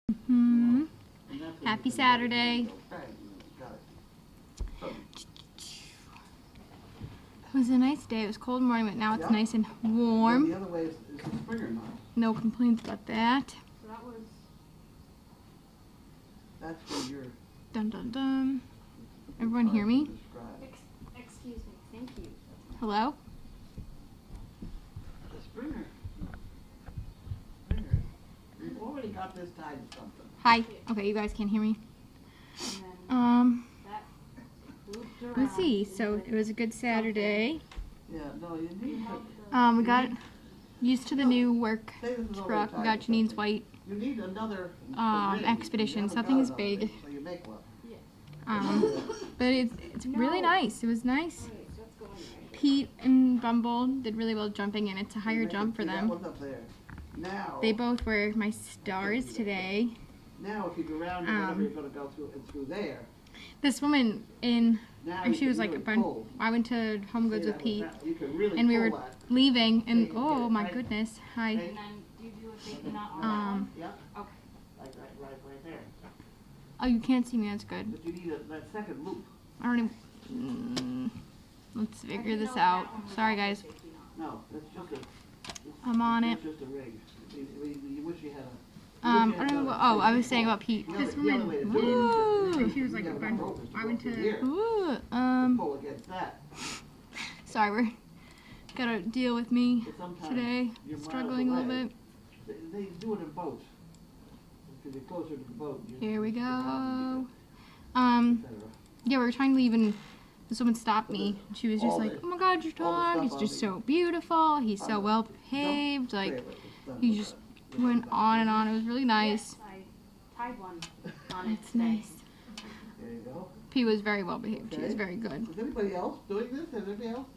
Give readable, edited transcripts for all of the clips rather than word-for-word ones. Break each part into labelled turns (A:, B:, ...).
A: Mm-hmm. Happy Saturday. It was a nice day. It was cold morning, but now it's nice and warm.
B: The other way is the spring or not?
A: No complaints about that.
C: So that was...
B: That's where you're...
A: Dun dun dun. Everyone hear me?
C: Excuse me. Thank you.
A: Hello?
B: The Springer. We've already got this tied to something.
A: Hi. Okay, you guys can't hear me.
C: That looped around.
A: Let's see. So it was a good Saturday.
B: Yeah, no, you need to...
A: We got used to the new work
B: Say this is
A: truck. We
B: already
A: got
B: tied to
A: Janine's
B: something.
A: white
B: You need another...
A: expedition.
B: You haven't
A: Something
B: got
A: is
B: another
A: big.
B: thing, so you make one.
A: But it's really nice. It was nice.
C: Alright, so that's going right.
A: Pete and Bumble did really well jumping in. It's a higher jump for
B: That
A: them.
B: one's up there. Now...
A: They both were my stars today.
B: Now if you go around whenever you're going to go through there...
A: This woman in,
B: Now
A: and
B: you
A: she was
B: can
A: like,
B: really pull.
A: I went to Home Goods
B: See,
A: with
B: that
A: Pete,
B: was that- you can really
A: and we
B: pull
A: were
B: that.
A: leaving, and
B: you can
A: oh
B: get it
A: my
B: right-
A: goodness, hi.
C: And then you do a safety knot on that one?
B: Yep.
C: Okay.
B: Like right there.
A: Oh, you can't see me, that's good.
B: But you need that second loop.
A: I don't even, let's figure this out. Sorry guys,
B: No, that's just a...
A: I'm on it.
B: That's just a rig. You wish you had a...
A: I don't know what, oh, I was saying about Pete.
B: The
A: This
B: other way
A: woman,
B: to do it is
A: woo, she was like,
B: you gotta rope it to
A: I
B: go
A: went
B: through
A: to,
B: here.
A: ooh,
B: Pull against that.
A: sorry, we're, gotta deal with me
B: But sometimes
A: today,
B: you're miles
A: struggling a little
B: away.
A: bit.
B: They do it in boats. Because you're closer to the boat.
A: Here we go.
B: etc.
A: Yeah, we were trying to leave and this woman stopped me. She was just
B: All
A: like,
B: the-
A: oh my god, your
B: all the
A: dog,
B: stuff
A: he's
B: on
A: just
B: the-
A: so beautiful, he's so
B: on the
A: well behaved, like,
B: Trailer, it's done
A: he
B: with
A: just
B: that.
A: went on and on. It was really nice.
C: Yes, I tied one on it
A: It's
C: today.
A: nice.
B: There you go.
A: He was very well behaved. He was
B: Okay.
A: very good.
B: Is anybody else doing this? Is anybody else?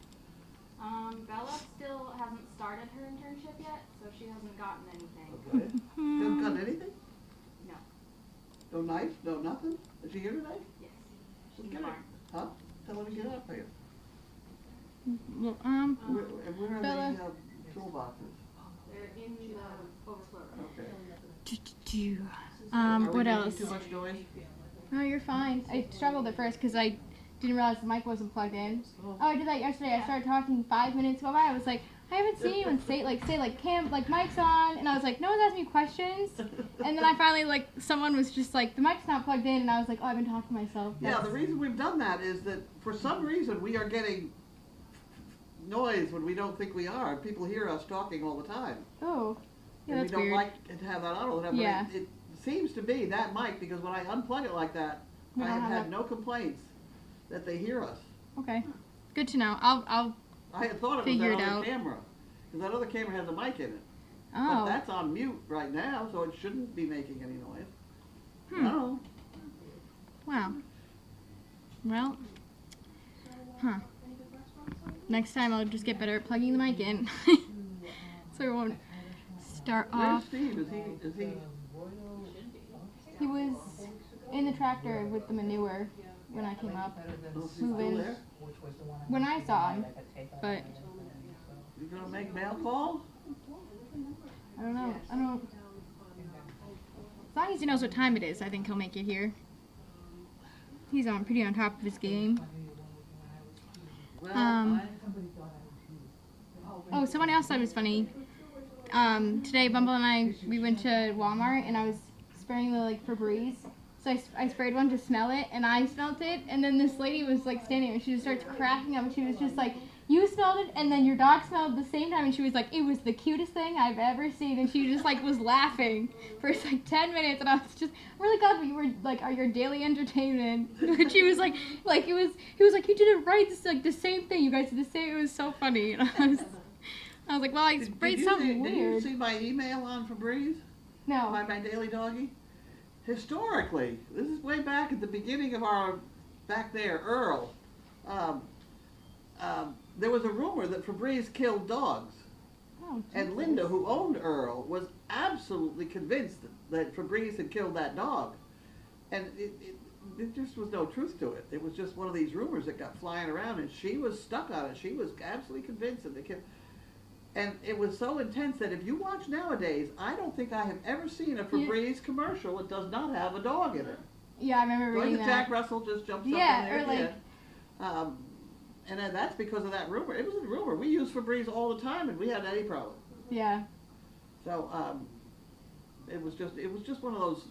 C: Bella still hasn't started her internship yet, so she hasn't gotten anything.
B: Okay. Haven't got anything?
C: No.
B: No knife? No nothing? Is she here tonight?
C: Yes.
B: She's
C: She's
B: good.
C: tomorrow.
B: Huh? Tell her to get up here.
A: Well,
B: Where are
A: Bella.
B: the toolboxes?
C: They're in the overflow room.
B: Are we
A: what
B: making
A: else?
B: too much noise?
A: No, you're fine. I struggled at first because I didn't realize the mic wasn't plugged in. Oh, I did that yesterday. I started talking 5 minutes go by. I was like, I haven't seen anyone say mic's on, and I was like, no one's asking me questions. And then I finally someone was just like, the mic's not plugged in, and I was like, oh, I've been talking to myself.
B: Yeah, the reason we've done that is that for some reason we are getting noise when we don't think we are. People hear us talking all the time.
A: Oh, yeah,
B: And
A: that's
B: we don't
A: weird.
B: like to have that on all the time. But
A: Yeah.
B: it seems to be that mic, because when I unplug it like that,
A: We
B: I
A: don't
B: have
A: have
B: had
A: that-
B: no complaints that they hear us.
A: Okay, good to know. I'll
B: I had thought it was
A: Figure
B: that
A: it
B: other
A: out.
B: camera, because that other camera has a mic in it. But
A: oh.
B: that's on mute right now, so it shouldn't be making any noise.
A: Hmm.
B: No.
A: Wow. Well, next time I'll just get better at plugging the mic in, so it won't start
B: Where's
A: off.
B: Steve? Is he?
A: He was in the tractor with the manure when I came up.
B: Oh, is he still
A: Moving.
B: there?
A: When I saw him, but
B: You gonna make mail calls?
A: I don't know. As long as he knows what time it is, I think he'll make it here. He's pretty on top of his game.
B: Well,
A: Oh, someone else thought it was funny. Today, Bumble and I, we went to Walmart, and I was spraying the Febreze. So I sprayed one to smell it, and I smelled it, and then this lady was standing there, and she just starts cracking up, and she was just like, you smelled it, and then your dog smelled it at the same time, and she was like, it was the cutest thing I've ever seen, and she just was laughing for 10 minutes, and I was just, I'm really glad you were are your daily entertainment. And she was like, he was like, you did it right, this is the same thing, you guys did the same, it was so funny. And I was like, well, I sprayed something
B: Did you
A: weird.
B: see my email on Febreze?
A: No.
B: By my daily doggy? Historically, this is way back at the beginning of back there, Earl. There was a rumor that Febreze killed dogs.
A: Oh,
B: And Linda, who owned Earl, was absolutely convinced that Febreze had killed that dog. And it just was no truth to it. It was just one of these rumors that got flying around, and she was stuck on it. She was absolutely convinced that they killed. And it was so intense that if you watch nowadays, I don't think I have ever seen a Febreze commercial that does not have a dog in it.
A: Yeah, I remember reading
B: Like
A: that.
B: Jack Russell just jumps up in
A: Yeah,
B: there
A: or
B: at the end. And then that's because of that rumor. It was a rumor. We used Febreze all the time, and we hadn't any problem.
A: Yeah.
B: So it was just one of those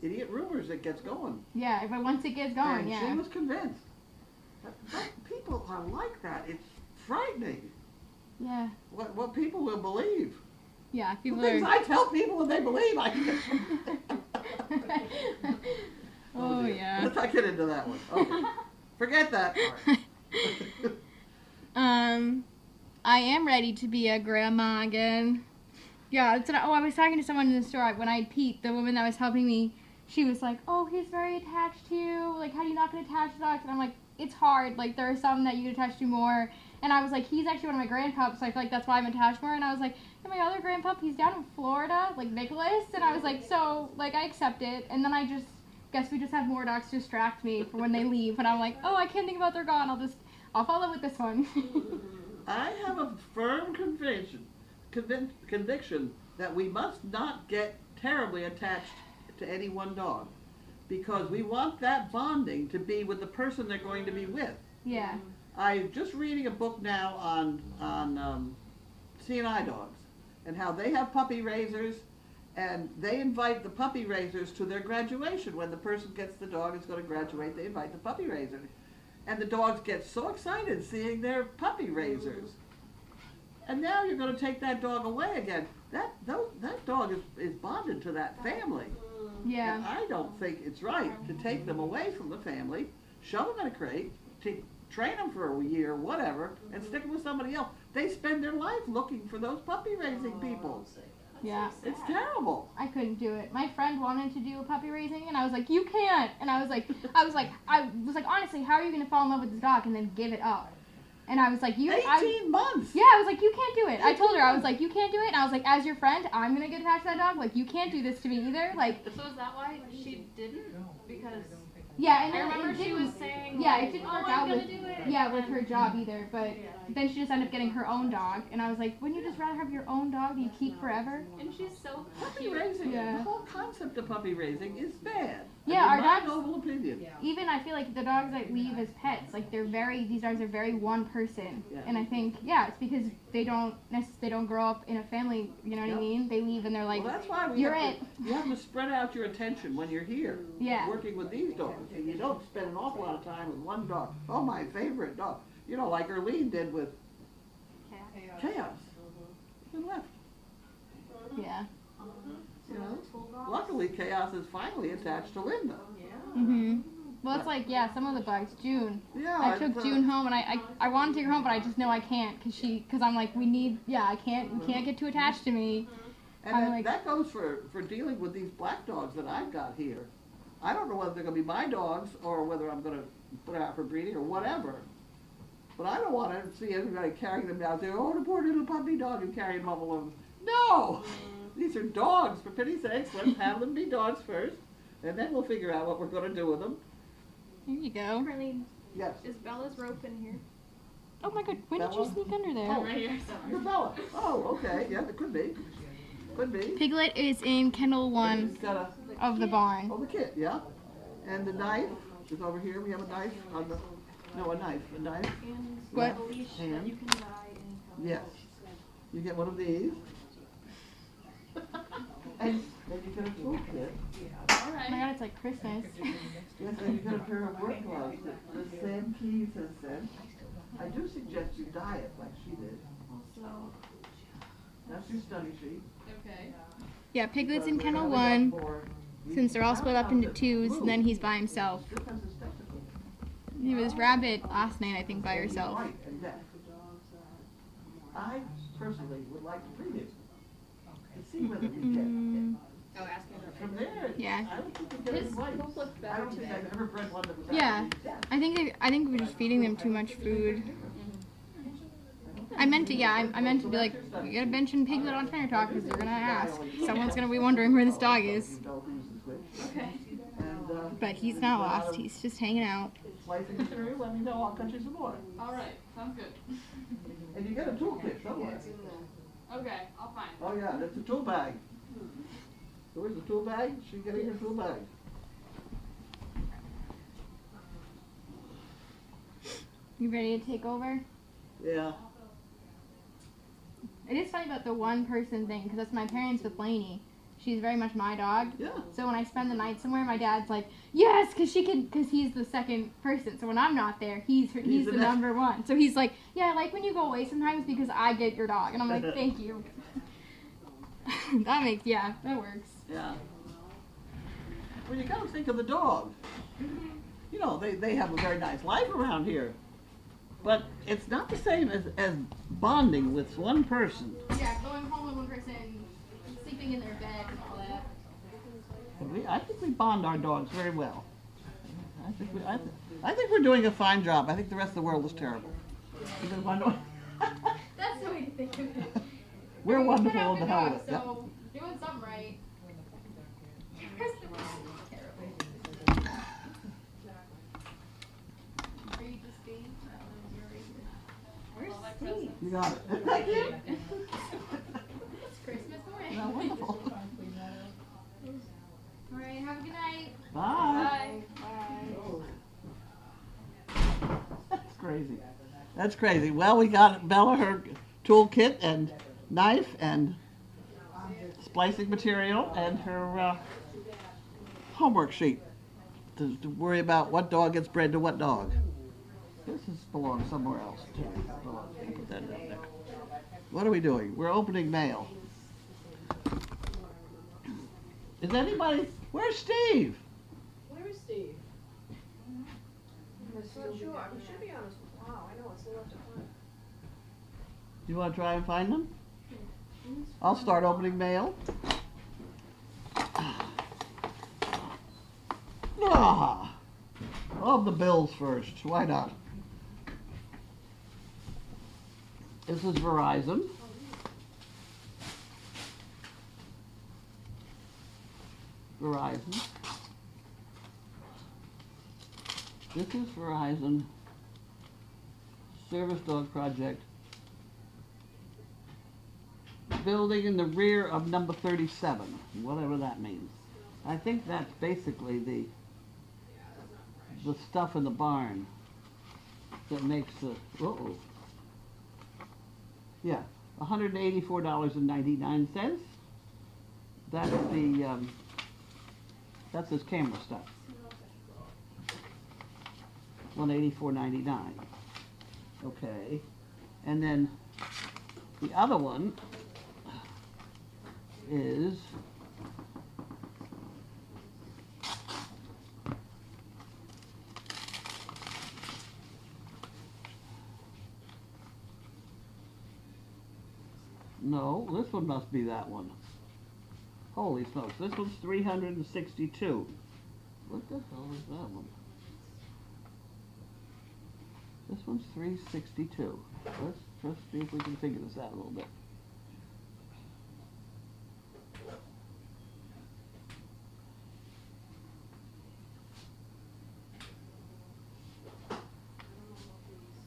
B: idiot rumors that gets going.
A: Yeah, but once it gets going,
B: And
A: yeah.
B: she was convinced. But people are like that. It's frightening.
A: Yeah.
B: What people will believe.
A: Yeah, people
B: The things
A: are.
B: I tell people and they believe.
A: Oh, yeah.
B: Let's not get into that one. Okay. Forget that part.
A: I am ready to be a grandma again. Yeah, that's what I was talking to someone in the store when I had Pete, the woman that was helping me. She was like, "Oh, he's very attached to you. Like, how do you not get attached to dogs?" And I'm like, "It's hard. Like, there are some that you get attached to more." And I was like, "He's actually one of my grandpups, so I feel like that's why I'm attached more." And I was like, "And my other grandpup, he's down in Florida, like Nicholas." And I was like, "So, like, I accept it." And then I just guess we just have more dogs to distract me for when they leave. And I'm like, "Oh, I can't think about they're gone. I'll follow with this one."
B: I have a firm conviction that we must not get terribly attached to any one dog, because we want that bonding to be with the person they're going to be with.
A: Yeah.
B: I'm just reading a book now on C&I dogs and how they have puppy raisers, and they invite the puppy raisers to their graduation. When the person gets the dog is going to graduate, they invite the puppy raiser. And the dogs get so excited seeing their puppy raisers. And now you're going to take that dog away again. That dog is bonded to that family.
A: Yeah.
B: And I don't think it's right to take them away from the family, shove them in a crate, train them for a year or whatever, and stick them with somebody else. They spend their life looking for those puppy raising people.
A: Yeah.
B: It's terrible.
A: I couldn't do it. My friend wanted to do a puppy raising, and I was like, "You can't." And I was like, honestly, how are you gonna fall in love with this dog and then give it up? And I was like,
B: 18 months.
A: Yeah, I was like, "You can't do it." I told her, I was like, "You can't do it." And I was like, "As your friend, I'm gonna get attached to that dog. Like, you can't do this to me either." Like.
C: So is that why she didn't? Because
A: Yeah, and
C: I remember
A: it
C: she
A: didn't-
C: was saying,
A: yeah,
C: like,
A: it didn't
C: "Oh,
A: work
C: I'm
A: out
C: gonna
A: with
C: do it."
A: yeah with her job either. But
C: Yeah.
A: then she just ended up getting her own dog, and I was like, "Wouldn't you just rather have your own dog that you keep forever?"
C: And she's so
B: Puppy
C: cute.
B: raising,
A: Yeah.
B: the whole concept of puppy raising is bad.
A: Yeah, our
B: my
A: dogs-
B: noble opinion.
A: Even I feel like the dogs that leave as pets, like these dogs are very one person,
B: Yeah.
A: and I think it's because they don't grow up in a family. You know what I
B: Yep.
A: mean? They leave and they're like,
B: Well, that's why
A: "You're
B: have
A: it."
B: you have to spread out your attention when you're here.
A: Yeah.
B: Working with these dogs, and you don't spend an awful lot of time with one dog. Oh, my favorite dog. You know, like Erlene did with Chaos. And left.
A: Yeah.
B: You know, luckily Chaos is finally attached to Linda.
A: Mhm. Well, it's like some of the bugs. June.
B: Yeah.
A: I took June home, and I want to take her home, but I just know I can't because I'm like, you can't get too attached to me.
B: And
A: I'm like-
B: that goes for dealing with these black dogs that I've got here. I don't know whether they're going to be my dogs or whether I'm going to put them out for breeding or whatever. But I don't want to see everybody carrying them down there. Oh, the poor little puppy dog, and carrying them all along. No! These are dogs, for pity's sakes. Let's have them be dogs first, and then we'll figure out what we're going to do with them.
A: Here you go.
C: Really,
B: Yes.
C: is Bella's rope in here?
A: Oh my God! When did you
B: Bella?
A: sneak under there?
B: Oh.
C: Right here, sorry.
B: Your Bella. Oh, okay. Yeah, it could be. Could be.
A: Piglet is in kennel 1
B: He's got
A: of the barn.
B: the kit, yeah. And the knife is over here. We have a knife on the. No, a knife. A knife.
C: And
A: What?
C: a leash
B: And?
C: that you can buy in
B: Yes. You get one of these. And then you get a toolkit.
A: Oh my God! It's like Christmas.
B: Yes, and you get a pair of work gloves that Sam Keys has sent. I do suggest you dye it like she did.
C: Also,
B: That's your study sheet.
C: okay.
A: Yeah, Piglet's in
B: Because
A: kennel
B: we're gonna
A: 1
B: go for-
A: since they're all split up into 2s, and then he's by himself.
B: This has his testicles.
A: He was Rabbit last night, I think, by
B: And he's
A: herself.
B: white and deaf. I personally would like to breed it. To see whether we can.
C: Oh, ask me about
B: From there,
A: Yeah.
B: I don't think we get it right. I don't think I've ever bred one that was
A: Yeah.
B: actually deaf.
A: I think we're just feeding them too much food. I meant to be like, we gotta mention Piglet on Trainer Talk because they're gonna ask. Someone's gonna be wondering where this dog is.
C: Okay.
A: But he's not lost. He's just hanging out.
B: Slicing through, let me know, I'll cut you some more.
C: All right, sounds good.
B: And you get a toolkit somewhere.
C: Okay, I'll find it.
B: Oh yeah, that's a tool bag. Where's the tool bag? She's getting her tool bag.
A: You ready to take over?
B: Yeah.
A: It is funny about the one person thing, because that's my parents with Lainey. She's very much my dog.
B: Yeah.
A: So when I spend the night somewhere, my dad's like, yes, because he's the second person. So when I'm not there, he's the number one. So he's like, yeah, I like when you go away sometimes because I get your dog. And I'm like, thank you. That works.
B: Yeah. Well, you gotta think of the dog. You know, they have a very nice life around here. But it's not the same as bonding with one person.
A: Yeah, going home with one person, sleeping in their bed and all that.
B: I think we bond our dogs very well. I think we're doing a fine job. I think the rest of the world is terrible.
A: That's the way to think of it.
B: We're
A: You
B: wonderful
A: put out
B: in
A: the
B: the hell
A: dog,
B: with it.
A: so doing something right. The rest of the world is terrible. Are you just Steve? Where's Steve?
B: You got it. Thank you.
A: It's Christmas morning.
B: Yeah, wonderful.
A: All right, have a good night.
B: Bye. That's crazy. That's crazy. Well, we got Bella her toolkit and knife and splicing material and her homework sheet to worry about what dog gets bred to what dog. This belongs somewhere else too. Put that down there. What are we doing? We're opening mail. Is anybody? Where's Steve?
D: Where is Steve? I'm not sure. He should be on his. Wow, I know it's left to find.
B: Do you want to try and find them? I'll start opening mail. Of the bills first. Why not? This is Verizon. This is Verizon Service Dog Project. Building in the rear of number 37, whatever that means. I think that's basically the stuff in the barn that makes the, yeah, $184.99. That's the, that's his camera stuff. $184.99. Okay, and then the other one is no, this one must be that one. Holy smokes, this one's 362. What the hell is that one? This one's 362. Let's just see if we can figure this out a little bit.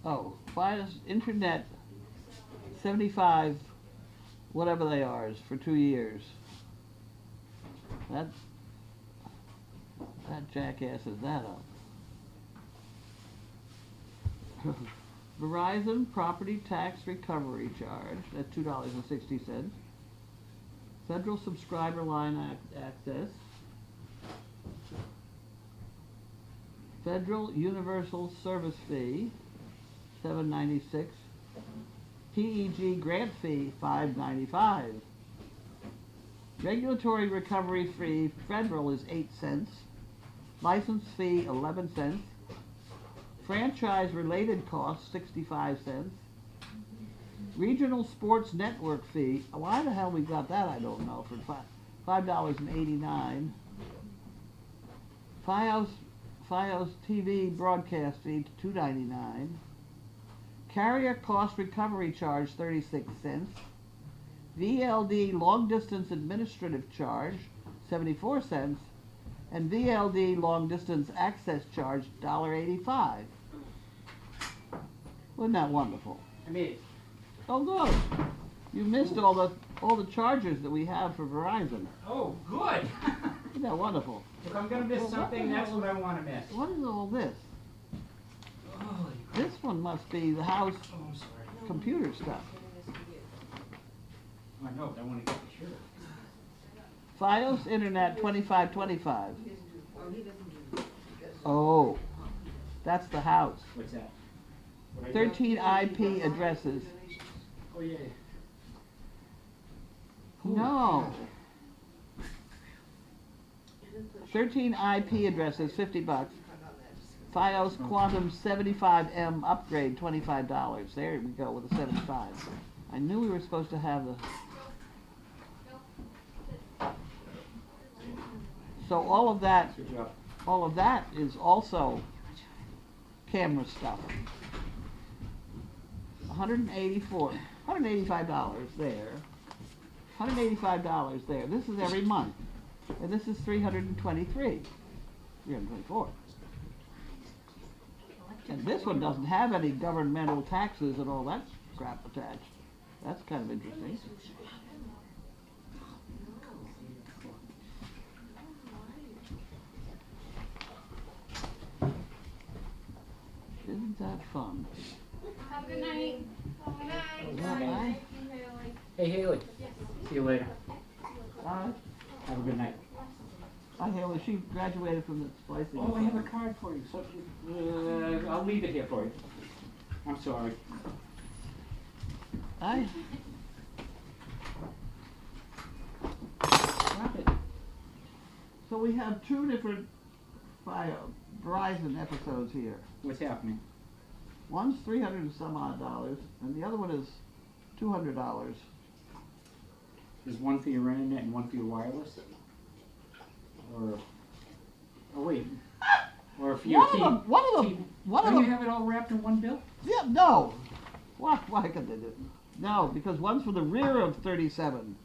B: Oh, Fios Internet 75, whatever they are, is for 2 years. That jackasses that up. Verizon Property Tax Recovery Charge at $2.60. Federal Subscriber Line Access. Federal Universal Service Fee, $7.96. PEG Grant Fee, $5.95. Regulatory Recovery Fee Federal is 8 cents. License fee 11 cents. Franchise related costs 65 cents. Regional Sports Network fee, why the hell we got that I don't know, for $5.89. Fios TV broadcast fee $2.99. Carrier cost recovery charge 36 cents. VLD long distance administrative charge 74 cents. And VLD long distance access charge $1.85. Wasn't that wonderful?
E: I mean,
B: Oh, good. You missed all the chargers that we have for Verizon.
E: Oh, good.
B: Isn't that wonderful?
E: If I'm gonna miss something, that's what I want to miss.
B: What is all this?
E: Holy
B: This one must be the house
E: Oh, I'm sorry.
B: computer stuff.
E: I know, but I want to get the shirt.
B: FiOS Internet 2525. Oh, that's the house.
E: What's that? What I do?
B: 13 IP addresses.
E: Oh, yeah.
B: No. 13 IP addresses, $50. FiOS Quantum 75M upgrade, $25. There we go with the 75. I knew we were supposed to have the. So all of that,
E: Good job.
B: all of that is also camera stuff. $185 there. $185 there. This is every month. And this is 324. And this one doesn't have any governmental taxes and all that crap attached. That's kind of interesting. Isn't that fun?
A: Have a good night. Good night.
B: Bye.
E: Hey, Haley. See you later.
B: Bye.
E: Have a good night.
B: Hi, Haley. She graduated from the splicing.
E: Oh, I have a card for you. So, I'll leave it here for you. I'm sorry.
B: Hi.
E: Drop it.
B: So we have two different Verizon episodes here.
E: What's happening?
B: One's $300 and some odd dollars, and the other one is $200.
E: There's one for your internet and one for your wireless? Or, oh wait. Or for your
B: One of them.
E: Don't you have it all wrapped in one bill?
B: Yeah, no. Why could they do? No, because one's for the rear of 37.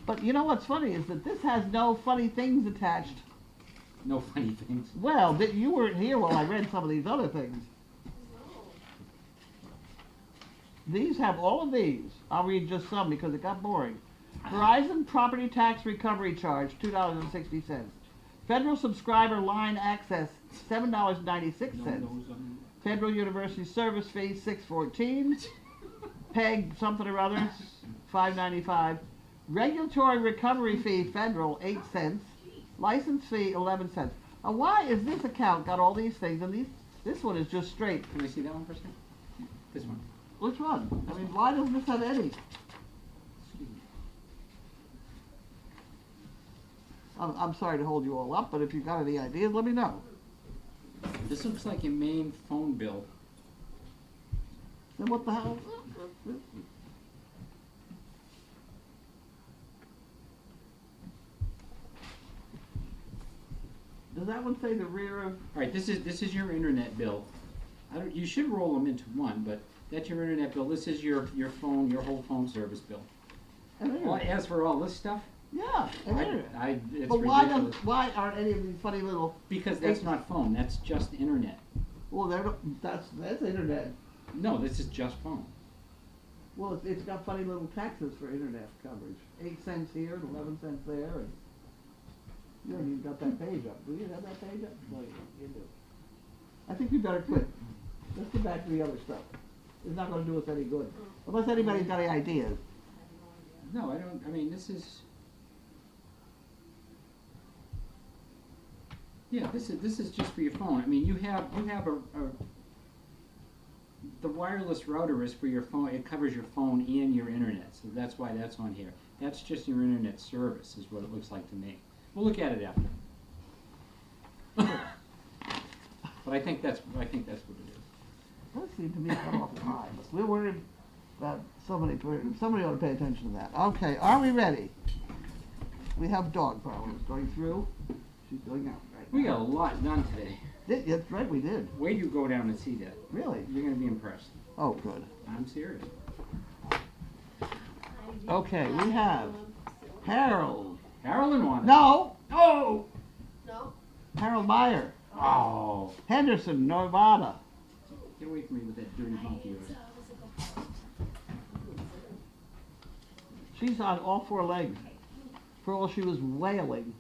B: But you know what's funny is that this has no funny things attached.
E: No funny things.
B: Well, you weren't here while I read some of these other things. These have all of these. I'll read just some because it got boring. Verizon property tax recovery charge, $2.60. Federal subscriber line access, $7.96. Federal University service fee, $6.14. PEG something or other, $5.95. Regulatory recovery fee, federal, 8 cents. License fee, 11 cents. Now, why is this account got all these things and this one is just straight?
E: Can I see that one for a second? This one.
B: Which one? I mean, why doesn't this have any? I'm sorry to hold you all up, but if you've got any ideas, let me know.
E: This looks like your main phone bill.
B: Then what the hell? Does that one say the rear of?
E: All right, this is your internet bill. You should roll them into one, but that's your internet bill. This is your phone, your whole phone service bill. Well, as for all this stuff,
B: Yeah,
E: it's
B: but
E: ridiculous.
B: why aren't any of these funny little?
E: Because that's not phone. That's just internet.
B: Well, that's internet.
E: No, this is just phone.
B: Well, it's got funny little taxes for internet coverage. 8 cents here and 11 cents there, and you haven't even got that page up. Do you have that page up? No, you do. I think we better quit. Let's get back to the other stuff. It's not going to do us any good, unless anybody's got any ideas.
E: No, I don't. I mean, this is. Yeah, this is just for your phone. I mean, you have the wireless router is for your phone. It covers your phone and your internet, so that's why that's on here. That's just your internet service, is what it looks like to me. We'll look at it after. But I think that's what it is.
B: That seemed to me cut off high. We're worried about somebody ought to pay attention to that. Okay, are we ready? We have dog problems going through. She's going out right
E: We
B: now.
E: got a lot done today.
B: That's right, we did.
E: Wait till you go down and see that.
B: Really?
E: You're going to be impressed.
B: Oh, good.
E: I'm serious.
B: Okay, we have Harold.
E: Harold and Juan.
B: No,
E: Oh!
D: No?
B: Harold Meyer.
E: Oh!
B: Henderson, Nevada.
E: Get away from me with that dirty monkey of yours.
B: She's on all four legs. For all she was wailing.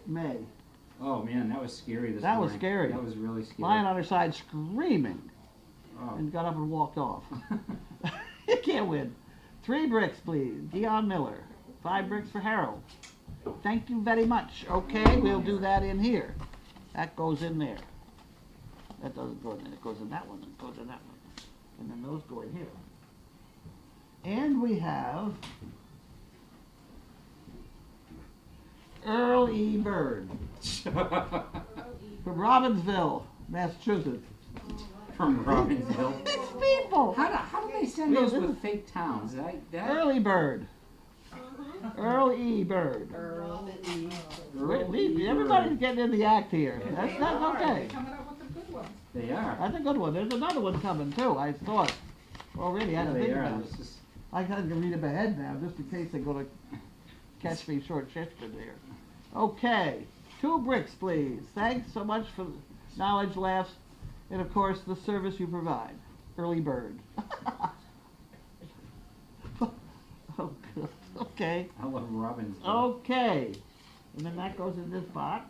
B: May.
E: Oh man, that was scary this
B: That was
E: morning.
B: scary.
E: That was really scary.
B: Lying on her side screaming.
E: Oh.
B: And got up and walked off. You can't win. 3 bricks, please. Dion Miller. 5 bricks for Harold. Thank you very much. Okay, we'll do that in here. That goes in there. That doesn't go in there. It goes in that one. It goes in that one. And then those go in here. And we have Earl E. Bird from Robbinsville, Massachusetts.
E: From Robbinsville.
B: These people.
E: How do they send those with fake towns?
B: Early Bird. Earl E. Bird.
E: Earl E.
B: Everybody's getting in the act here. That's okay.
D: Coming up with a good one.
E: They are.
B: That's a good one. There's another one coming too. I saw it already. I had to think about it.
E: It's just-
B: I got to read it ahead now, just in case they're going to catch me short-shifted here. Okay, 2 bricks, please. Thanks so much for the knowledge, laughs, and of course the service you provide. Early Bird. Oh, good. Okay.
E: I love Robbinsville.
B: Okay. And then that goes in this box,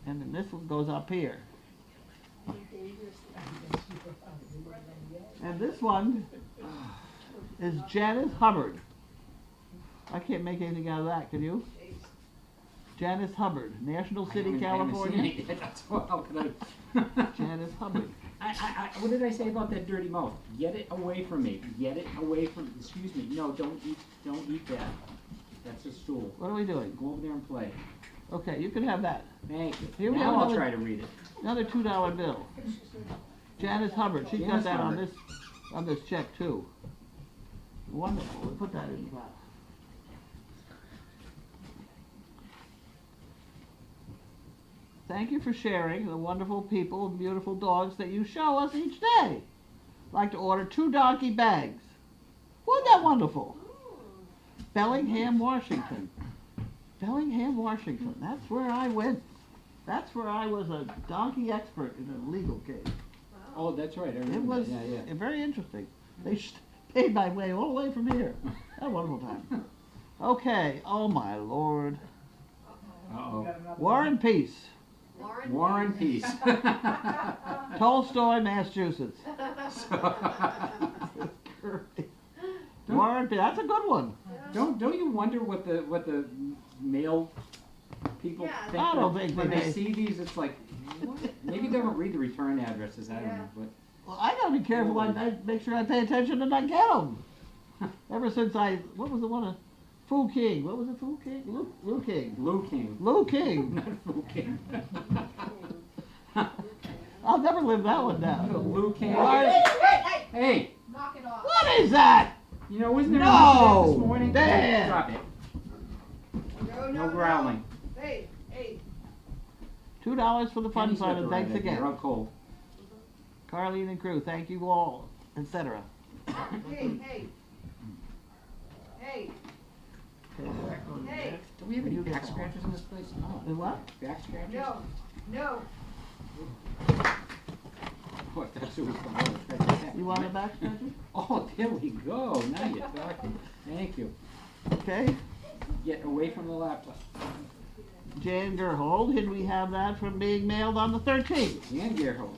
B: and then this one goes up here. And this one is Janice Hubbard. I can't make anything out of that, can you? Janice Hubbard, National City, California.
E: That's how could
B: Janice Hubbard.
E: What did I say about that dirty mouth? Get it away from me. Get it away from. Excuse me. No, don't eat that. That's a stool.
B: What are we doing?
E: Go over there and play.
B: Okay, you can have that.
E: Thank you.
B: Here we
E: Now
B: have
E: I'll
B: another-
E: try to read it.
B: Another $2 bill. Janice Hubbard. She's got
E: Janice
B: that
E: Hubbard.
B: on this check too. Wonderful. We'll put that in the box. Thank you for sharing the wonderful people and beautiful dogs that you show us each day. I'd like to order 2 donkey bags. Wasn't that wonderful? Bellingham, Washington. Bellingham, Washington. That's where I went. That's where I was a donkey expert in a legal case.
E: Oh, that's right. I remember
B: It was
E: that. Yeah.
B: very interesting. They paid my way all the way from here. Had a wonderful time. Okay. Oh my Lord.
E: Uh-oh.
B: War and Peace.
E: War and Peace.
B: Tolstoy, Massachusetts. War and Peace. That's a good one.
E: Don't you wonder what the mail people
D: Yeah,
E: think?
B: I don't think
E: when
B: they
E: they see these, it's like what? Maybe they don't read the return addresses. I don't know, but
B: Well, I gotta be careful. I make sure I pay attention and I get them. Ever since what was the one? Fu King. What was it? Fu King? Lou King.
E: Lou King.
B: Lou King.
E: Not Lou King.
B: I'll never live that one down.
E: Lou King.
B: Why-
E: Hey,
C: Knock it off.
B: What is that?
E: you know, wasn't there
B: No,
E: enough of that this morning?
B: Dan.
E: Drop it. No growling.
D: Hey.
B: $2 for the fun
E: Kenny's got
B: fund,
E: the
B: and
E: right
B: thanks
E: idea.
B: again.
E: You're out cold.
B: Carlene and crew, thank you all, etc.
D: Hey.
E: Do we have any
B: You get
E: back
B: that
E: scratchers in this place? No.
B: And what?
E: Back scratchers?
D: No.
E: Oh, that's who was the one that tried to attack
B: You
E: me.
B: want a back scratcher?
E: Oh, there we go. Now you're talking. Thank you.
B: Okay.
E: Get away from the laptop.
B: Jan Gerhold, did we have that from being mailed on the 13th?
E: And Gerhold.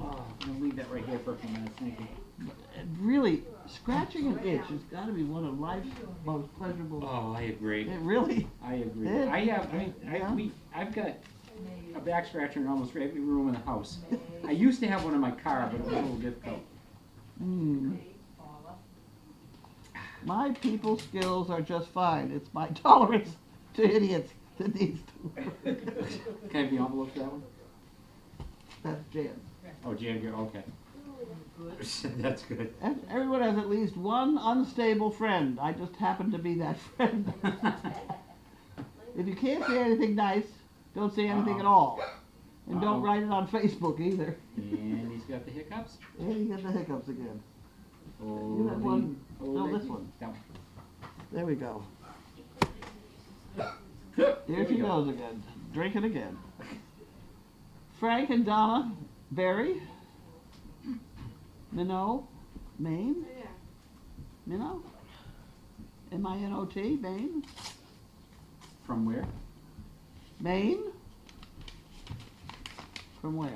E: Oh, I'm going to leave that right here for a few minutes. Thank you.
B: Really, scratching an itch has got to be one of life's most pleasurable.
E: Oh, I agree.
B: It really.
E: I agree.
B: Yeah.
E: I've got a back scratcher in almost every room in the house. I used to have one in my car, but it was a little difficult.
B: My people skills are just fine. It's my tolerance to idiots that needs to work.
E: Can I have the envelope for that one?
B: That's Jan.
E: Oh, Jan, okay. That's good.
B: Everyone has at least one unstable friend. I just happen to be that friend. If you can't say anything nice, don't say anything at all. And don't write it on Facebook either.
E: And he's got the hiccups.
B: And you get the hiccups again.
E: Oh,
B: You have one. No,
E: that
B: this one.
E: That one.
B: There we go.
E: There
B: There she goes again. Drinking again. Frank and Donna Berry. Minnow, Maine. Minnow. M-I-N-O-T, Maine?
E: From where?
B: Maine? From where?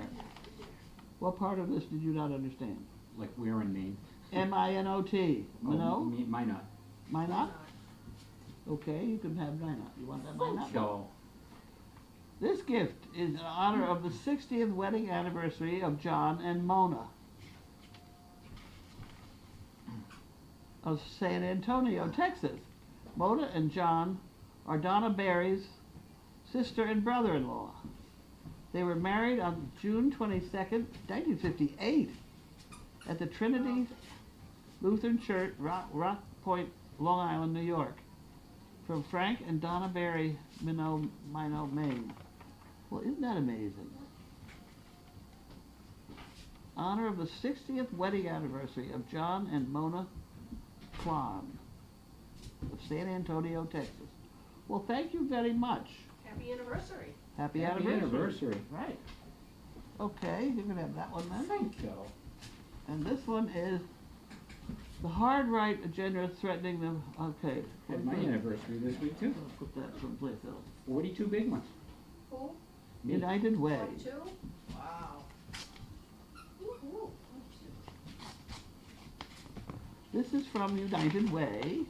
B: What part of this did you not understand?
E: Like where in Maine?
B: M-I-N-O-T, Minot?
E: Minot.
B: Minot? Okay, you can have Minot. You want that Minot?
E: Go.
B: This gift is in honor of the 60th wedding anniversary of John and Mona of San Antonio, Texas. Mona and John are Donna Barry's sister and brother-in-law. They were married on June 22nd, 1958 at the Trinity Lutheran Church, Rock Point, Long Island, New York. From Frank and Donna Barry, Minot, Maine. Well, isn't that amazing? Honor of the 60th wedding anniversary of John and Mona Kwan of San Antonio, Texas. Well, thank you very much.
D: Happy anniversary.
B: Happy
E: Happy anniversary.
B: Right. Okay, you can have that one then.
E: Thank you.
B: And this one is the hard right agenda threatening them. Okay.
E: Had my anniversary this week too.
B: I'll put that someplace else.
E: 42 big ones.
D: Who?
E: Me.
B: United Way.
D: 42? Wow. Woo-hoo.
B: This is from United Way.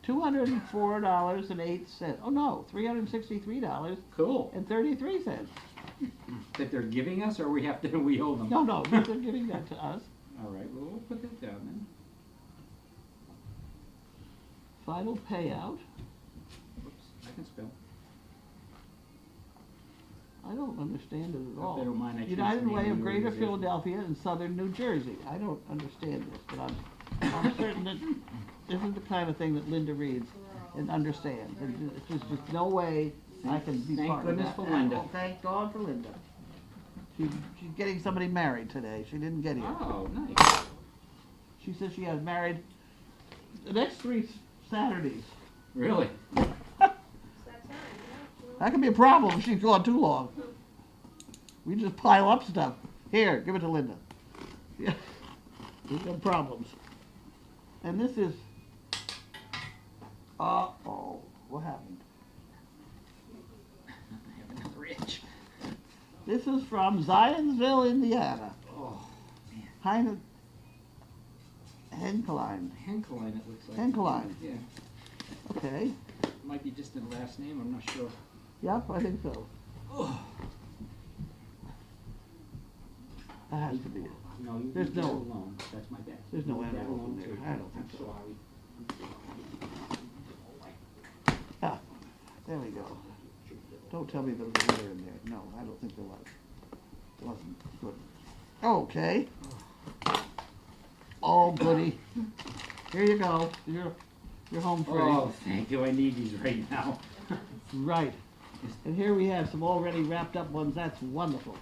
B: $204.08. Oh no, $363.33.
E: Cool. That they're giving us, or we owe them?
B: No, they're giving that to us.
E: All right, well, we'll put that down then.
B: Final payout.
E: Oops, I can spell.
B: I don't understand it at
E: If
B: all.
E: they don't mind, I changed
B: United
E: the name
B: Way
E: of
B: of
E: the
B: Greater
E: organization.
B: Philadelphia and Southern New Jersey. I don't understand this, but I'm certain that this is the kind of thing that Linda reads and understands. And there's just no way I can be
E: Thank
B: part
E: goodness
B: of that.
E: for Linda.
B: Oh, thank God for Linda. She's getting somebody married today. She didn't get here.
E: Oh, nice.
B: She says she has married the next 3 Saturdays.
E: Really?
D: It's that time, yeah.
B: That could be a problem if she's gone too long. We just pile up stuff. Here, give it to Linda. Yeah, we've got problems. And this is, uh-oh, what happened?
E: I have another itch.
B: This is from Zionsville, Indiana.
E: Oh, man.
B: Heine, Henkeline.
E: Henkeline, it looks like.
B: Henkeline.
E: Yeah.
B: Okay.
E: Might be just the last name, I'm not sure.
B: Yep, I think so.
E: Oh.
B: That has to be it.
E: No, you
B: There's
E: leave that
B: no-
E: alone. That's my bad.
B: there's no
E: Leave that
B: envelope in
E: alone,
B: there.
E: too.
B: I don't think
E: I'm
B: so.
E: sorry.
B: Ah, there we go. Don't tell me there was a letter in there. No, I don't think there was. It wasn't good. Okay. Oh, goody. Here you go. You're home free.
E: Oh, thank you. I need these right now.
B: Right. And here we have some already wrapped up ones. That's wonderful.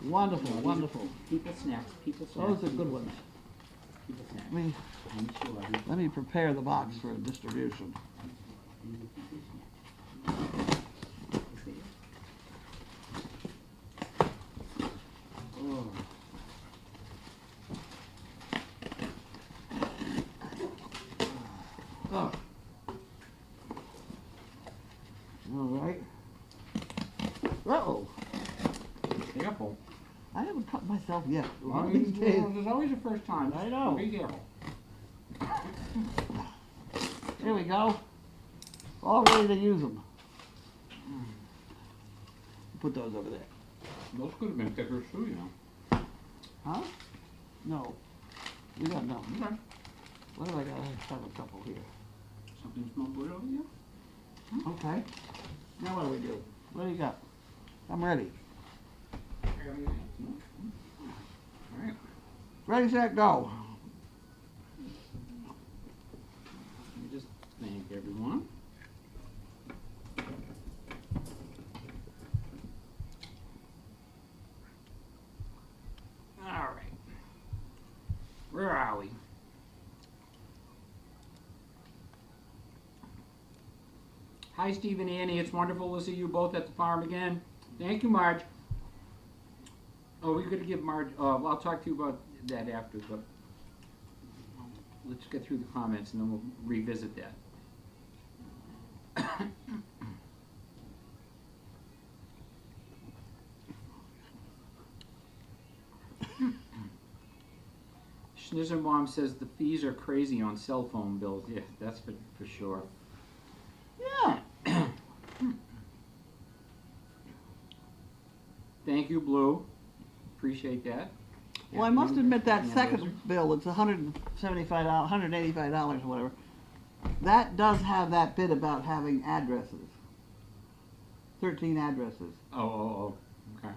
B: Wonderful,
E: No, these are
B: wonderful.
E: People snacks. People snacks.
B: Those are good ones.
E: People snacks.
B: Let me,
E: I'm sure.
B: let me prepare the box for distribution.
E: Oh.
B: Oh. All right. Uh-oh.
E: Careful.
B: I haven't cut myself yet.
E: Well,
B: One of these days.
E: there's always a first time.
B: I know.
E: Be careful.
B: Here we go. All ready to use them. Put those over there.
E: Those could have been thicker too, you know.
B: Huh? No. We got none.
E: Okay.
B: What do I got? I have a couple here.
E: Something smell good over here?
B: Okay. Now what do we do? What do you got? I'm ready.
E: Alright.
B: Ready, set, go.
E: Let me just thank everyone. Alright. Where are we? Hi, Steve and Annie. It's wonderful to see you both at the farm again. Thank you, Marge. Oh, we're going to give Marge, I'll talk to you about that after, but let's get through the comments and then we'll revisit that. Schnizzer Mom says the fees are crazy on cell phone bills. Yeah, that's for sure.
B: Yeah.
E: Thank you, Blue. Appreciate that.
B: Well, I must admit that
E: Happy
B: second
E: anniversary.
B: bill, it's $175, $185 or whatever. That does have that bit about having addresses. 13 addresses.
E: Oh, okay.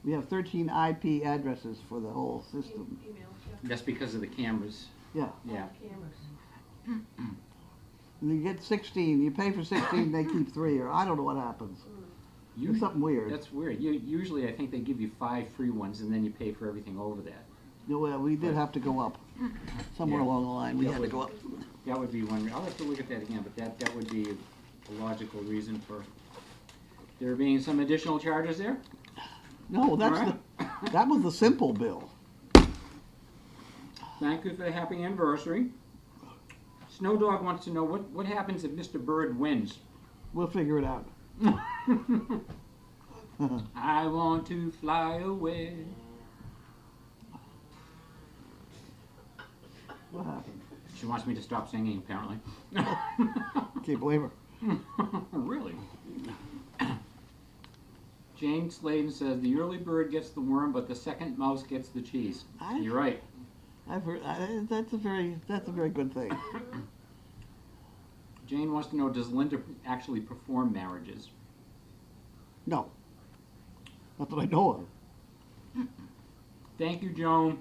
B: We have 13 IP addresses for the whole system.
D: Emails,
E: That's because of the cameras.
B: Yeah.
E: Yeah.
D: cameras.
B: And you get 16, you pay for 16, they keep 3, or I don't know what happens. It's something weird.
E: That's weird. Usually I think they give you 5 free ones and then you pay for everything over that.
B: Well, we did have to go up. Somewhere
E: Yeah.
B: along the line, we
E: That
B: had to
E: would-
B: go up.
E: That would be one. I'll have to look at that again, but that would be a logical reason for there being some additional charges there.
B: No, that's
E: Alright.
B: that was the simple bill.
E: Thank you for the happy anniversary. Snow Dog wants to know what happens if Mr. Bird wins.
B: We'll figure it out.
E: I want to fly away.
B: What happened?
E: She wants me to stop singing, apparently.
B: Can't blame her.
E: Really? Jane Sladen says the early bird gets the worm, but the second mouse gets the cheese. You're right.
B: I've heard that's a very good thing.
E: Jane wants to know, does Linda actually perform marriages?
B: No, not that I know of.
E: Thank you, Joan.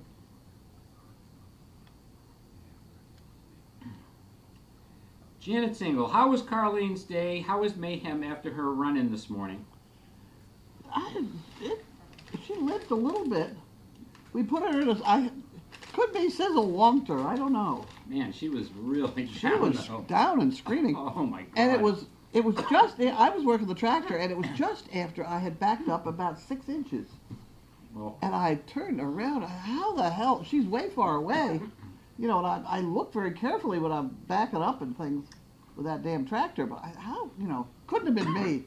E: Janet Single, how was Carlene's day? How was Mayhem after her run-in this morning?
B: She limped a little bit. We put her in a. Could be Sizzle wonked her. I don't know.
E: Man, she was really
B: She
E: down,
B: was
E: though.
B: down and screaming.
E: Oh my God.
B: And it was just. I was working the tractor, and it was just after I had backed up about 6 inches.
E: Well,
B: And I turned around. How the hell? She's way far away. You know, and I look very carefully when I'm backing up and things with that damn tractor. But couldn't have been me.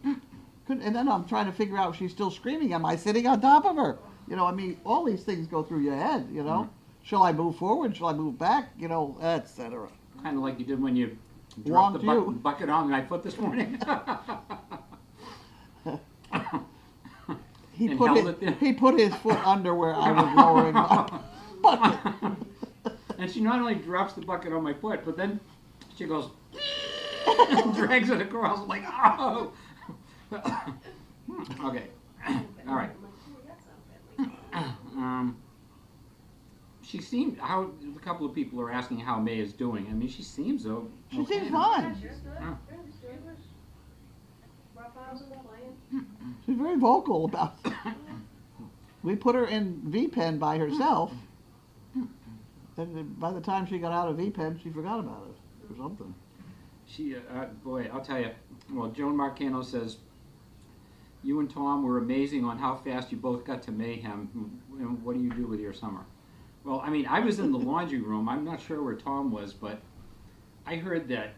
B: And then I'm trying to figure out if she's still screaming. Am I sitting on top of her? You know, I mean, all these things go through your head, you know.
E: Mm-hmm.
B: Shall I move forward? Shall I move back? You know, etc.
E: kind of like you did when you dropped the
B: Wonked you.
E: bucket on my foot this morning.
B: He
E: And
B: put
E: held it there.
B: he put his foot under where I was lowering my bucket.
E: And she not only drops the bucket on my foot, but then she goes and drags it across. I'm like, oh. Okay. All right. She seemed how a couple of people are asking how May is doing. I mean, she seems okay.
B: She seems fine.
E: Oh.
B: She's very vocal about it. We put her in V-Pen by herself. And by the time she got out of V-Pen, she forgot about it or something.
E: She, boy, I'll tell you. Well, Joan Marcano says, you and Tom were amazing on how fast you both got to Mayhem. And what do you do with your summer? Well, I mean, I was in the laundry room. I'm not sure where Tom was, but I heard that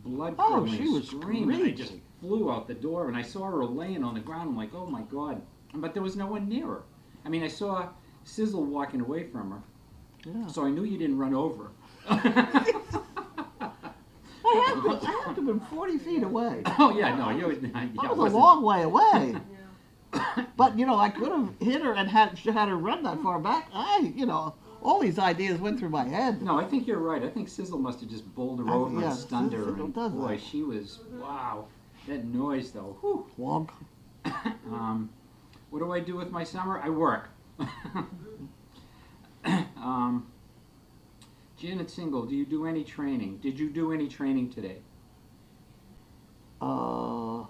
E: blood-curdling
B: she was
E: scream, and I just
B: screeching.
E: flew out the door, and I saw her laying on the ground. I'm like, oh my God. But there was no one near her. I mean, I saw Sizzle walking away from her,
B: Yeah.
E: so I knew you didn't run over.
B: I have to have been 40 feet away.
E: Oh, yeah, no, you
B: That was a long way away. But, you know, I could have hit her and had her run that far back. All these ideas went through my head.
E: No, I think you're right. I think Sizzle must have just bowled her over
B: yeah,
E: and stunned her.
B: Sizzle
E: And
B: does
E: boy,
B: that.
E: she was, wow. That noise, though. Whew.
B: Wonk.
E: What do I do with my summer? I work. Janet Single, do you do any training? Did you do any training today?
B: I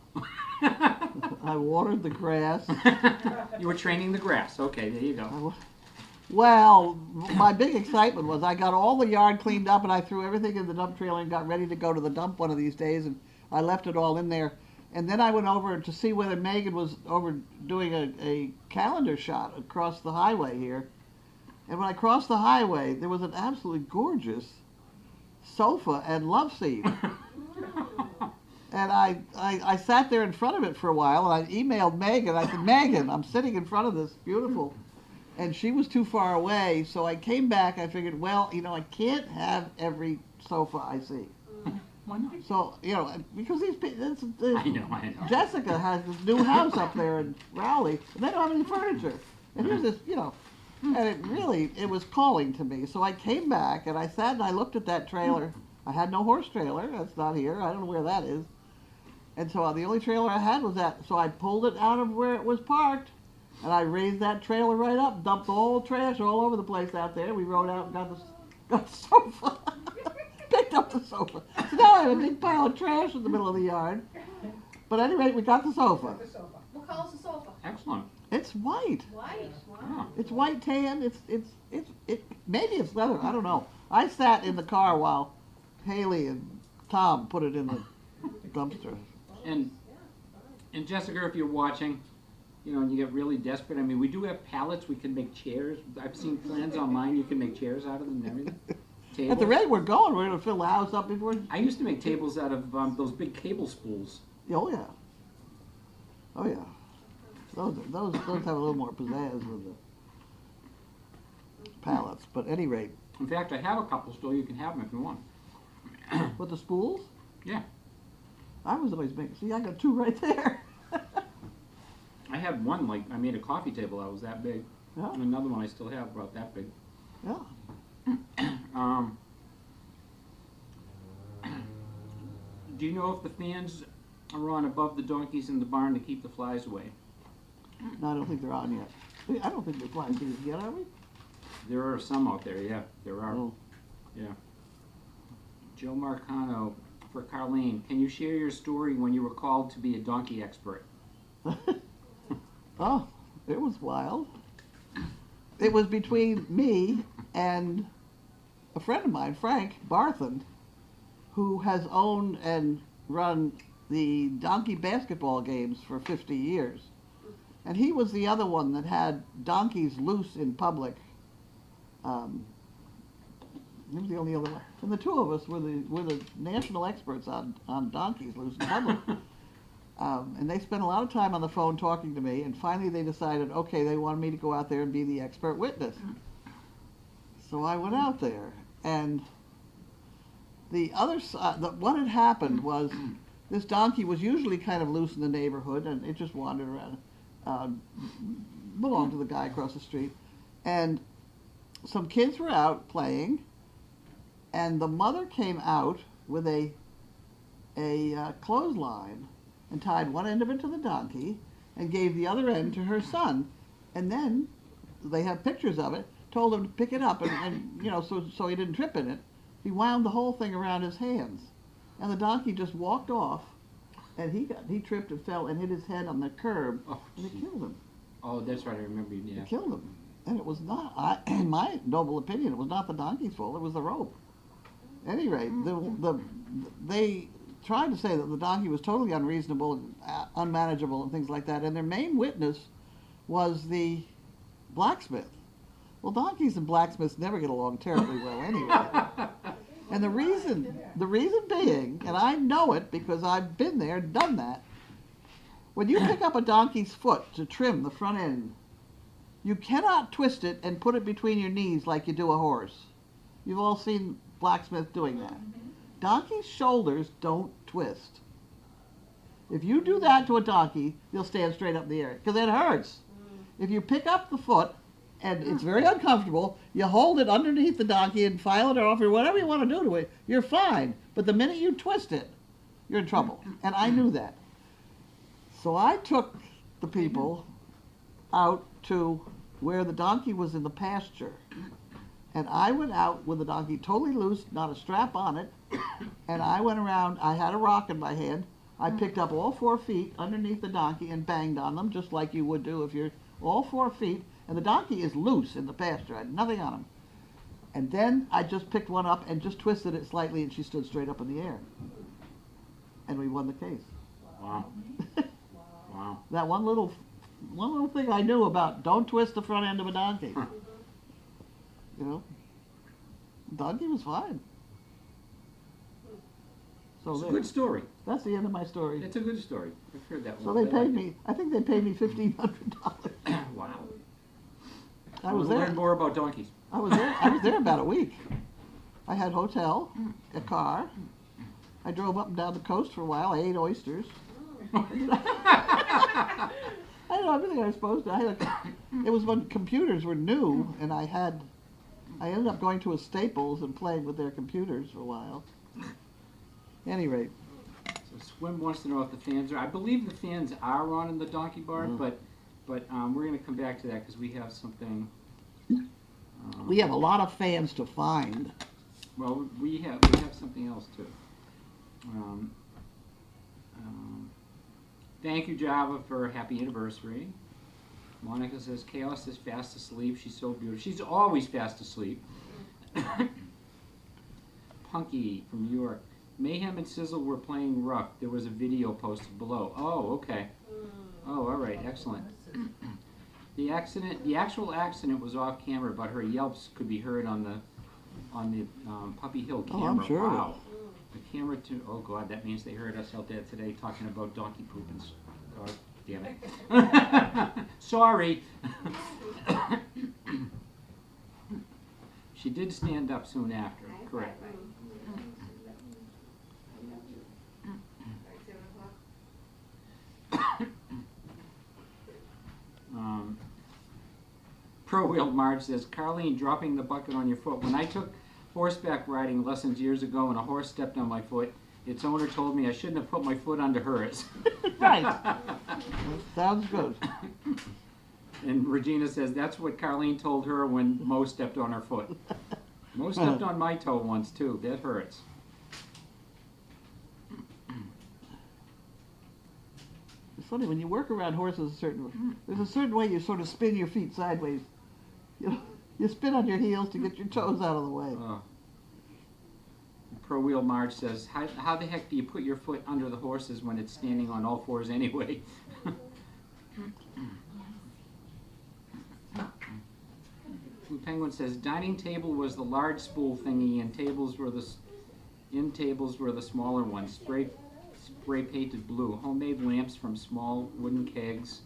B: watered the grass.
E: You were training the grass. Okay, there you go.
B: Well, my big excitement was I got all the yard cleaned up and I threw everything in the dump trailer and got ready to go to the dump one of these days, and I left it all in there. And then I went over to see whether Megan was over doing a calendar shot across the highway here. And when I crossed the highway, there was an absolutely gorgeous sofa and love seat. And I sat there in front of it for a while, and I emailed Megan. I said, Megan, I'm sitting in front of this beautiful. And she was too far away, so I came back. I figured, well, you know, I can't have every sofa I see.
E: Why not?
B: So, you know, because these people,
E: I know.
B: Jessica has this new house up there in Rowley, and they don't have any furniture. And here's this, you know, and it was calling to me. So I came back, and I sat and I looked at that trailer. I had no horse trailer. That's not here. I don't know where that is. And so the only trailer I had was that. So I pulled it out of where it was parked, and I raised that trailer right up, dumped the whole trash all over the place out there. We rode out and got the sofa. Picked up the sofa. So now I have a big pile of trash in the middle of the yard. But at any rate, we got the sofa.
D: What color's the sofa?
E: Excellent.
B: It's white.
D: White, wow.
E: Oh.
B: It's white tan. It maybe it's leather. I don't know. I sat in the car while Haley and Tom put it in the dumpster.
E: And Jessica, if you're watching, you know, and you get really desperate, I mean, we do have pallets. We can make chairs. I've seen plans online. You can make chairs out of them and everything. Tables.
B: At the rate we're going, we're going to fill the house up before.
E: I used to make tables out of those big cable spools.
B: Oh yeah. Oh yeah. Those have a little more pizzazz with the pallets. But at any rate.
E: In fact, I have a couple still. You can have them if you want.
B: With the spools?
E: Yeah.
B: I was always making. See, I got two right there.
E: I had one, like, I made a coffee table that was that big.
B: Yeah.
E: And another one I still have about that big.
B: Yeah.
E: Do you know if the fans are on above the donkeys in the barn to keep the flies away?
B: No, I don't think they're on yet. I don't think they're flying these yet, are we?
E: There are some out there, yeah. There are.
B: Oh.
E: Yeah. Joe Marcano, for Carlene, can you share your story when you were called to be a donkey expert?
B: Oh, it was wild. It was between me and a friend of mine, Frank Barthen, who has owned and run the donkey basketball games for 50 years. And he was the other one that had donkeys loose in public. He was the only other one. And the two of us were the national experts on donkeys loose in public. And they spent a lot of time on the phone talking to me, and finally they decided, okay, they wanted me to go out there and be the expert witness. So I went out there, and the other side, what had happened was this donkey was usually kind of loose in the neighborhood, and it just wandered around, belonged to the guy across the street. And some kids were out playing, and the mother came out with a clothesline and tied one end of it to the donkey and gave the other end to her son. And then they have pictures of it, told him to pick it up, and you know, so he didn't trip in it. He wound the whole thing around his hands. And the donkey just walked off, and he tripped and fell and hit his head on the curb, and it killed him.
E: Oh, that's right, I remember you, yeah.
B: It killed him. And it was not, in my noble opinion, it was not the donkey's fault, it was the rope. At any rate, they tried to say that the donkey was totally unreasonable and unmanageable and things like that, and their main witness was the blacksmith. Well, donkeys and blacksmiths never get along terribly well anyway. And the reason being, and I know it because I've been there and done that, when you pick up a donkey's foot to trim the front end, you cannot twist it and put it between your knees like you do a horse. You've all seen blacksmiths doing that. Donkey's shoulders don't twist. If you do that to a donkey, they'll stand straight up in the air because it hurts. If you pick up the foot, and it's very uncomfortable, you hold it underneath the donkey and file it off or whatever you want to do to it, you're fine. But the minute you twist it, you're in trouble. And I knew that. So I took the people out to where the donkey was in the pasture. And I went out with the donkey totally loose, not a strap on it. And I went around, I had a rock in my hand. I picked up all 4 feet underneath the donkey and banged on them, just like you would do if you're all 4 feet. And the donkey is loose in the pasture. I had nothing on him. And then I just picked one up and just twisted it slightly, and she stood straight up in the air. And we won the case.
E: Wow. Wow.
B: That one little thing I knew about, don't twist the front end of a donkey. you know. Donkey was fine. So
E: It's a
B: there.
E: good story.
B: That's the end of my story.
E: It's a good story. I've heard that
B: So
E: one.
B: they paid me, I think they paid me $1,500.
E: Wow.
B: I was
E: Learn
B: there.
E: more about donkeys.
B: I was there about a week. I had hotel, a car. I drove up and down the coast for a while. I ate oysters. I did everything I was supposed to. It was when computers were new, and I ended up going to a Staples and playing with their computers for a while. Any rate.
E: So Swim wants to know if the fans are. I believe the fans are on in the donkey barn, but we're going to come back to that because we have something.
B: We have a lot of fans to find.
E: Well, we have something else too. Thank you, Java, for a happy anniversary. Monica says Chaos is fast asleep. She's so beautiful. She's always fast asleep. Punky from New York. Mayhem and Sizzle were playing rough. There was a video posted below. Oh, okay. Oh, all right, excellent. The actual accident was off camera, but her yelps could be heard on the Puppy Hill camera.
B: Oh, I'm sure.
E: Wow. The camera too. Oh God, that means they heard us out there today talking about donkey poop and. God damn it. Sorry. She did stand up soon after. Correct. Pro Wheel Marge says, Carlene, dropping the bucket on your foot. When I took horseback riding lessons years ago and a horse stepped on my foot, its owner told me I shouldn't have put my foot under hers.
B: Right. Sounds good.
E: And Regina says, that's what Carlene told her when Mo stepped on her foot. Mo stepped on my toe once too. That hurts.
B: It's funny, when you work around horses there's a certain way you sort of spin your feet sideways. You spin on your heels to get your toes out of the way.
E: Pro Wheel Marge says, how the heck do you put your foot under the horses when it's standing on all fours anyway? Blue Penguin says, dining table was the large spool thingy and tables were the smaller ones. Spray painted blue. Homemade lamps from small wooden kegs.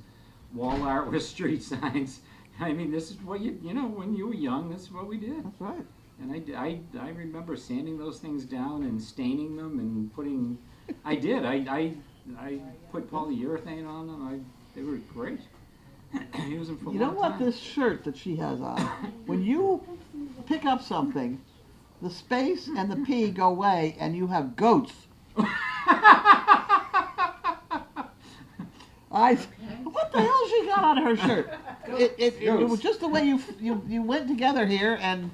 E: Wall art with street signs. I mean, this is what you know, when you were young, this is what we did.
B: That's right.
E: And I remember sanding those things down and staining them and putting, I put polyurethane on them. They were great. Use them for a
B: You know
E: long
B: what,
E: time.
B: this shirt that she has on, when you pick up something, the space and the P go away and you have goats. What the hell she got on her shirt? It was just the way you went together here, and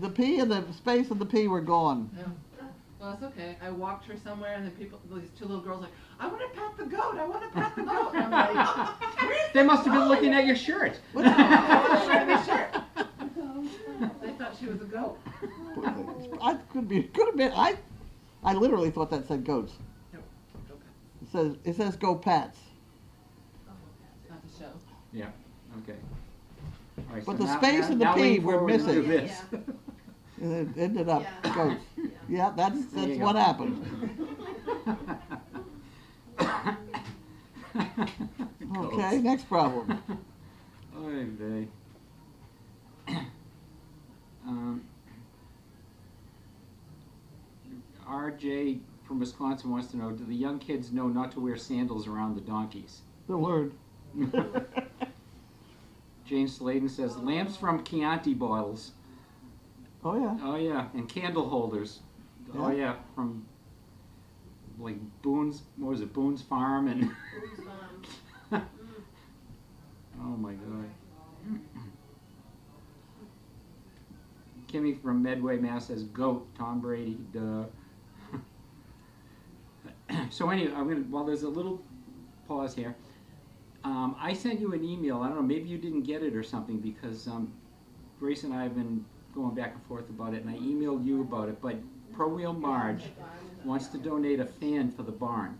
B: the P and the space and the P were gone.
F: Yeah. Well, that's okay. I walked her somewhere, and then these two little girls like, I want to pat the goat. I want to pat the goat. And I'm like,
E: They must have been looking at your shirt.
F: I They thought she was a goat.
B: I could have been. I literally thought that said goats.
F: No, go Pats.
B: It says go Pats.
F: Not the show.
E: Yeah. Okay. All right,
B: But
E: so
B: the space and the
E: now
B: P
E: lean
B: were
E: forward and do
B: missing.
E: this.
B: And it ended up
D: Yeah.
B: goats. Yeah, that's
E: There you
B: what
E: go.
B: happened. Okay,
E: Goats.
B: next problem.
E: Oy vey. RJ from Wisconsin wants to know, do the young kids know not to wear sandals around the donkeys?
B: The word.
E: Jane Sladen says, lamps from Chianti bottles.
B: Oh yeah.
E: Oh yeah, and candle holders. Oh
B: Yeah.
E: yeah, from like Boone's, what was it, Boone's Farm and oh my god. Kimmy from Medway, Mass says, goat, Tom Brady, duh. So anyway, while there's a little pause here, I sent you an email, I don't know, maybe you didn't get it or something, because Grace and I have been going back and forth about it, and I emailed you about it, but Pro Wheel Marge wants to donate a fan for the barn.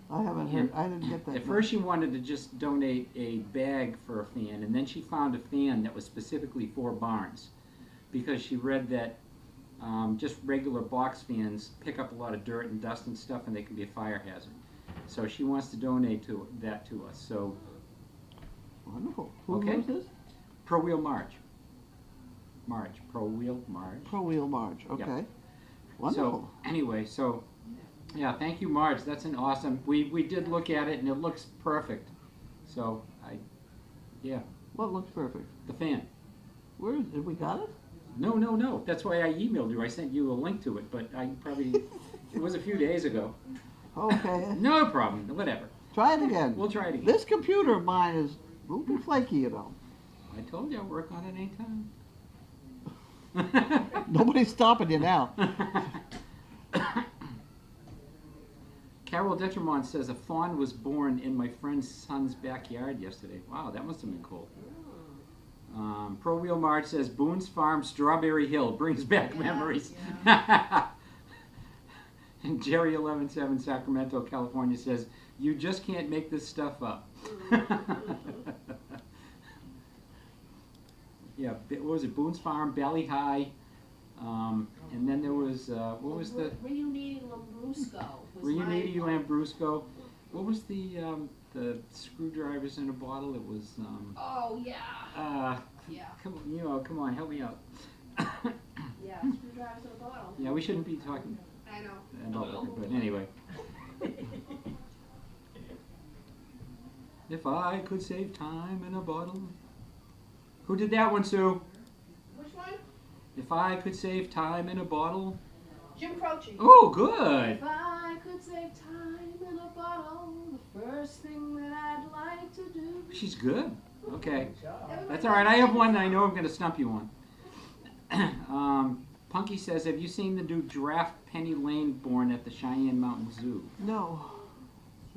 B: I haven't heard. I didn't get that.
E: At first she wanted to just donate a bag for a fan, and then she found a fan that was specifically for barns. because she read that just regular box fans pick up a lot of dirt and dust and stuff, and they can be a fire hazard. So she wants to donate that to us. So
B: Wonderful.
E: Okay.
B: Who is this?
E: Pro Wheel Marge. Pro Wheel Marge.
B: Pro Wheel Marge. Okay.
E: Yep.
B: Wonderful.
E: So anyway, yeah, thank you, Marge. That's an awesome. We did look at it and it looks perfect. So yeah.
B: What looks perfect?
E: The fan.
B: Where is it? We got it?
E: No. That's why I emailed you. I sent you a link to it, but I probably it was a few days ago.
B: Okay.
E: No problem. Whatever.
B: Try it again.
E: We'll try it again.
B: This computer of mine is a little bit flaky, you know.
E: I told you I'll work on it anytime.
B: Nobody's stopping you now.
E: Carol Detremont says a fawn was born in my friend's son's backyard yesterday. Wow, that must have been cool. Pro Wheel March says Boone's Farm, Strawberry Hill brings back memories. And Jerry 117 Sacramento, California says you just can't make this stuff up. Yeah, what was it? Boone's Farm, Bally High, and then there was what was the
D: Reuniting Lambrusco.
E: Reuniting Lambrusco. What was the screwdrivers in a bottle? It was
D: Oh yeah. Yeah.
E: Come on, help me out.
D: Yeah, screwdrivers in a bottle.
E: Yeah, we shouldn't be talking
D: I know.
E: about liquor, but anyway. If I could save time in a bottle. Who did that one, Sue?
D: Which one?
E: If I could save time in a bottle.
D: Jim Croce.
E: Oh, good.
D: If I could save time in a bottle, the first thing that I'd like to do.
E: She's good. Okay.
D: Everybody
E: That's all right. I have one that I know I'm going to stump you on. Punky says, have you seen the new giraffe Penny Lane born at the Cheyenne Mountain Zoo?
B: No.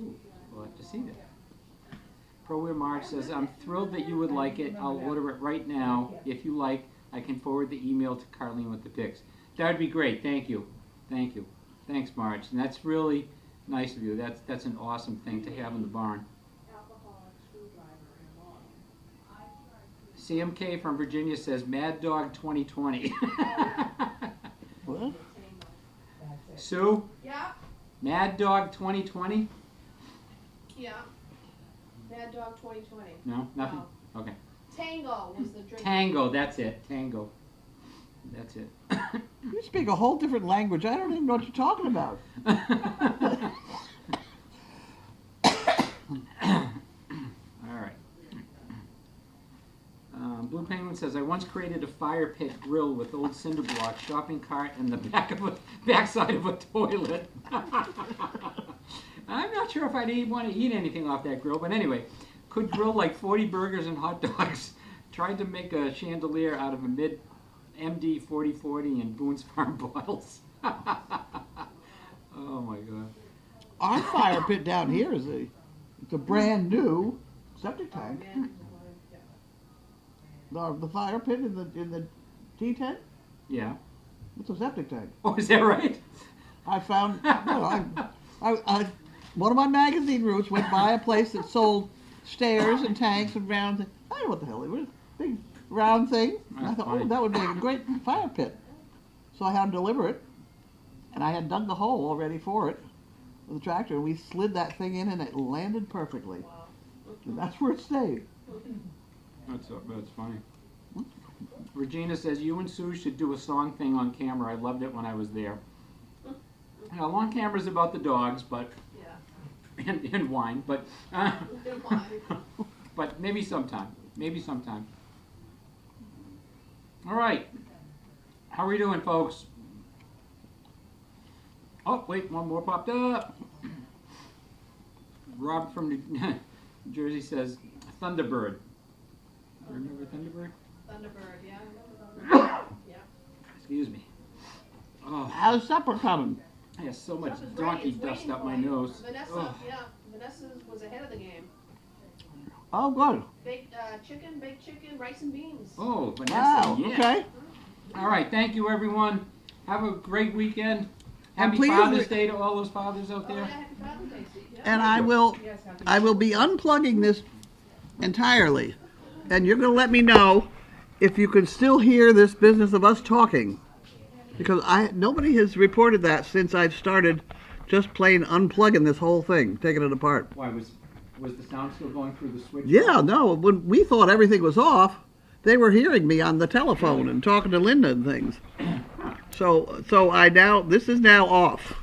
E: Ooh, we'll have to see that. Pro Wheel March says, I'm thrilled that you would like it. I'll order it right now. If you like, I can forward the email to Carlene with the pics. That would be great. Thank you. Thank you. Thanks, March. And that's really nice of you. That's an awesome thing to have in the barn. CMK from Virginia says, Mad Dog 2020.
B: What?
E: Sue?
D: Yeah.
E: Mad Dog 2020?
D: Yeah. Mad Dog 2020.
E: No? Nothing? Okay.
D: Tango was the drink.
E: Tango, that's it. Tango. That's it.
B: You speak a whole different language. I don't even know what you're talking about.
E: All right. Blue Penguin says, I once created a fire pit grill with old cinder blocks, shopping cart, and the backside of a toilet. I'm not sure if I'd want to eat anything off that grill, but anyway, could grill like 40 burgers and hot dogs. Tried to make a chandelier out of a MD 4040 and Boone's Farm bottles. Oh my God.
B: Our fire pit down here is it's a brand new septic tank. The fire pit in the T10?
E: Yeah.
B: It's a septic tank.
E: Oh, is that right?
B: I found, one of my magazine routes went by a place that sold stairs and tanks and round things. I don't know what the hell it was. Big round thing. And I thought,
E: funny.
B: oh, that would make a great fire pit. So I had them deliver it, and I had dug the hole already for it with the tractor, and we slid that thing in, and it landed perfectly. And that's where it stayed.
E: That's funny. Regina says, you and Sue should do a song thing on camera. I loved it when I was there. Now, on camera's about the dogs, but and wine, but but maybe sometime. Maybe sometime. All right. How are we doing, folks? Oh, wait, one more popped up. Rob from New Jersey says, Thunderbird. Remember Thunderbird?
D: Thunderbird, yeah. I remember Thunderbird. Yeah.
E: Excuse me. Oh,
B: How's supper coming?
E: I have so much
D: Stuff is
E: donkey
D: it's
E: dust
D: waiting
E: up
D: for
E: my
D: you.
E: nose.
D: Vanessa,
E: Oh.
D: Vanessa was ahead of the game.
B: Oh, good.
D: Baked chicken, rice and beans.
E: Oh, Vanessa,
B: Wow,
E: yeah.
B: okay.
E: All right, thank you, everyone. Have a great weekend.
B: And
E: Happy
B: please
E: Father's
B: re-
E: Day to all those fathers out
D: Oh, yeah,
E: there.
D: happy Father's Day, Steve. Yeah.
B: And I will be unplugging this entirely. And you're going to let me know if you can still hear this business of us talking, because nobody has reported that since I've started just plain unplugging this whole thing, taking it apart.
E: Why, was the sound still going through the switch?
B: Yeah, no, when we thought everything was off, they were hearing me on the telephone and talking to Linda and things. So this is now off.